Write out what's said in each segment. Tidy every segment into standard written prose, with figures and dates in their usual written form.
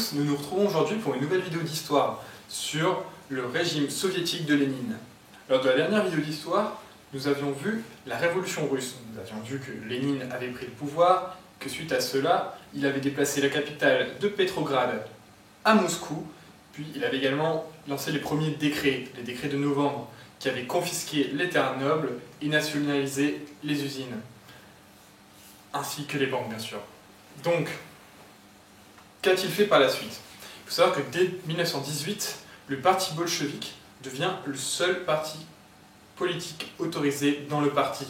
tous, nous nous retrouvons aujourd'hui pour une nouvelle vidéo d'histoire sur le régime soviétique de Lénine. Lors de la dernière vidéo d'histoire, nous avions vu la révolution russe. Nous avions vu que Lénine avait pris le pouvoir, que suite à cela, il avait déplacé la capitale de Petrograd à Moscou, puis il avait également lancé les premiers décrets, les décrets de novembre, qui avaient confisqué les terres nobles et nationalisé les usines, ainsi que les banques bien sûr. Donc, qu'a-t-il fait par la suite? Il faut savoir que dès 1918, le parti bolchevique devient le seul parti politique autorisé dans le parti.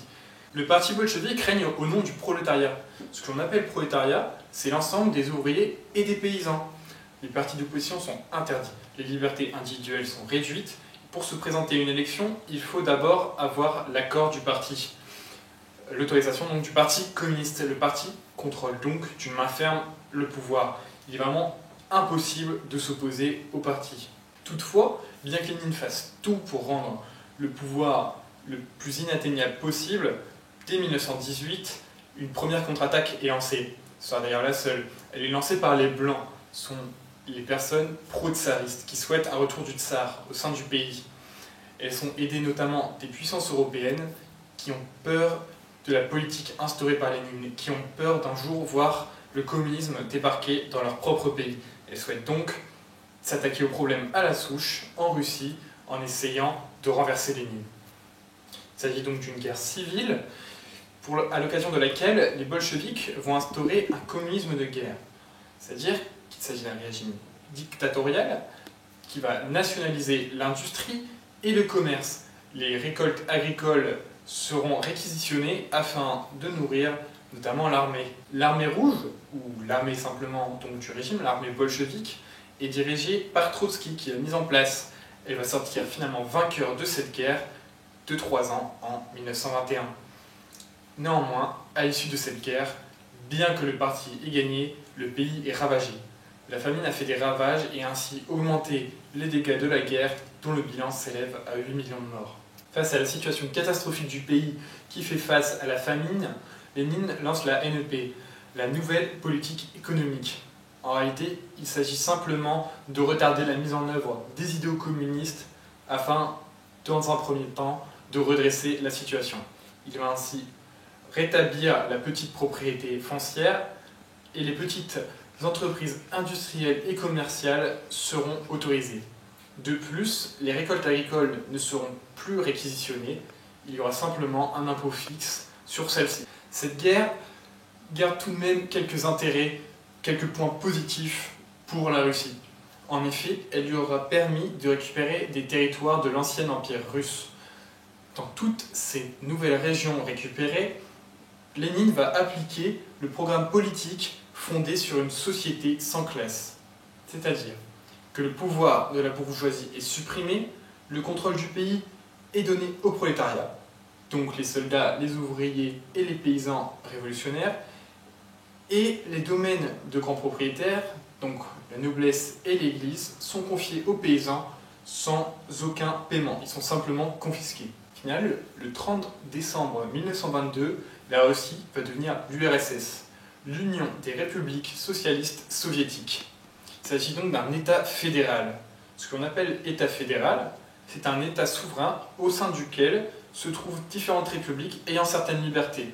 Le parti bolchevique règne au nom du prolétariat. Ce que l'on appelle prolétariat, c'est l'ensemble des ouvriers et des paysans. Les partis d'opposition sont interdits, les libertés individuelles sont réduites. Pour se présenter à une élection, il faut d'abord avoir l'accord du parti. L'autorisation donc du parti communiste. Le parti contrôle donc d'une main ferme le pouvoir. Il est vraiment impossible de s'opposer au parti. Toutefois, bien que Lénine fasse tout pour rendre le pouvoir le plus inatteignable possible, dès 1918, une première contre-attaque est lancée. Ce sera d'ailleurs la seule. Elle est lancée par les Blancs. Ce sont les personnes pro-tsaristes qui souhaitent un retour du tsar au sein du pays. Elles sont aidées notamment des puissances européennes qui ont peur de la politique instaurée par Lénine, qui ont peur d'un jour voir le communisme débarquer dans leur propre pays. Elles souhaitent donc s'attaquer au problème à la souche, en Russie, en essayant de renverser Lénine. Il s'agit donc d'une guerre civile, à l'occasion de laquelle les bolcheviks vont instaurer un communisme de guerre. C'est-à-dire qu'il s'agit d'un régime dictatorial qui va nationaliser l'industrie et le commerce. Les récoltes agricoles seront réquisitionnées afin de nourrir notamment l'armée. L'armée rouge, ou l'armée simplement donc du régime, l'armée bolchevique, est dirigée par Trotsky qui l'a mise en place. Elle va sortir finalement vainqueur de cette guerre de 3 ans en 1921. Néanmoins, à l'issue de cette guerre, bien que le parti ait gagné, le pays est ravagé. La famine a fait des ravages et ainsi augmenté les dégâts de la guerre, dont le bilan s'élève à 8 millions de morts. Face à la situation catastrophique du pays qui fait face à la famine, Lénine lance la NEP, la nouvelle politique économique. En réalité, il s'agit simplement de retarder la mise en œuvre des idéaux communistes afin, dans un premier temps, de redresser la situation. Il va ainsi rétablir la petite propriété foncière et les petites entreprises industrielles et commerciales seront autorisées. De plus, les récoltes agricoles ne seront plus réquisitionnées, il y aura simplement un impôt fixe sur celles-ci. Cette guerre garde tout de même quelques intérêts, quelques points positifs pour la Russie. En effet, elle lui aura permis de récupérer des territoires de l'ancien empire russe. Dans toutes ces nouvelles régions récupérées, Lénine va appliquer le programme politique fondé sur une société sans classe. C'est-à-dire que le pouvoir de la bourgeoisie est supprimé, le contrôle du pays est donné au prolétariat, donc les soldats, les ouvriers et les paysans révolutionnaires, et les domaines de grands propriétaires, donc la noblesse et l'église, sont confiés aux paysans sans aucun paiement, ils sont simplement confisqués. Au final, le 30 décembre 1922, la Russie va devenir l'URSS, l'Union des républiques socialistes soviétiques. Il s'agit donc d'un État fédéral. Ce qu'on appelle État fédéral, c'est un État souverain au sein duquel se trouvent différentes républiques ayant certaines libertés.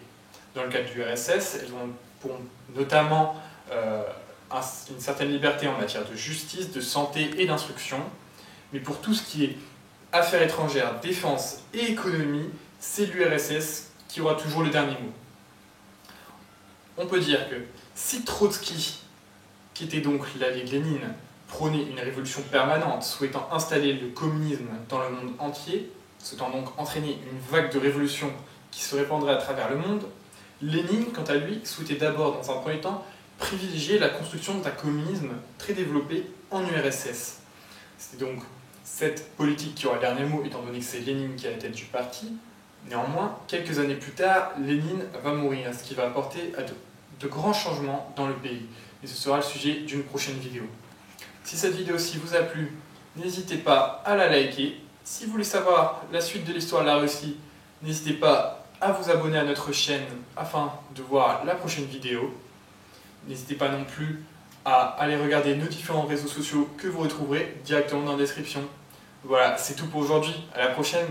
Dans le cas de l'URSS, elles pourront notamment une certaine liberté en matière de justice, de santé et d'instruction. Mais pour tout ce qui est affaires étrangères, défense et économie, c'est l'URSS qui aura toujours le dernier mot. On peut dire que si Trotsky, qui était donc l'allié de Lénine, prônait une révolution permanente, souhaitant installer le communisme dans le monde entier, souhaitant donc entraîner une vague de révolution qui se répandrait à travers le monde, Lénine, quant à lui, souhaitait d'abord, dans un premier temps, privilégier la construction d'un communisme très développé en URSS. C'est donc cette politique qui aura le dernier mot, étant donné que c'est Lénine qui est à la tête du parti. Néanmoins, quelques années plus tard, Lénine va mourir, ce qui va apporter de grands changements dans le pays. Et ce sera le sujet d'une prochaine vidéo. Si cette vidéo-ci vous a plu, n'hésitez pas à la liker. Si vous voulez savoir la suite de l'histoire de la Russie, n'hésitez pas à vous abonner à notre chaîne afin de voir la prochaine vidéo. N'hésitez pas non plus à aller regarder nos différents réseaux sociaux que vous retrouverez directement dans la description. Voilà, c'est tout pour aujourd'hui. À la prochaine!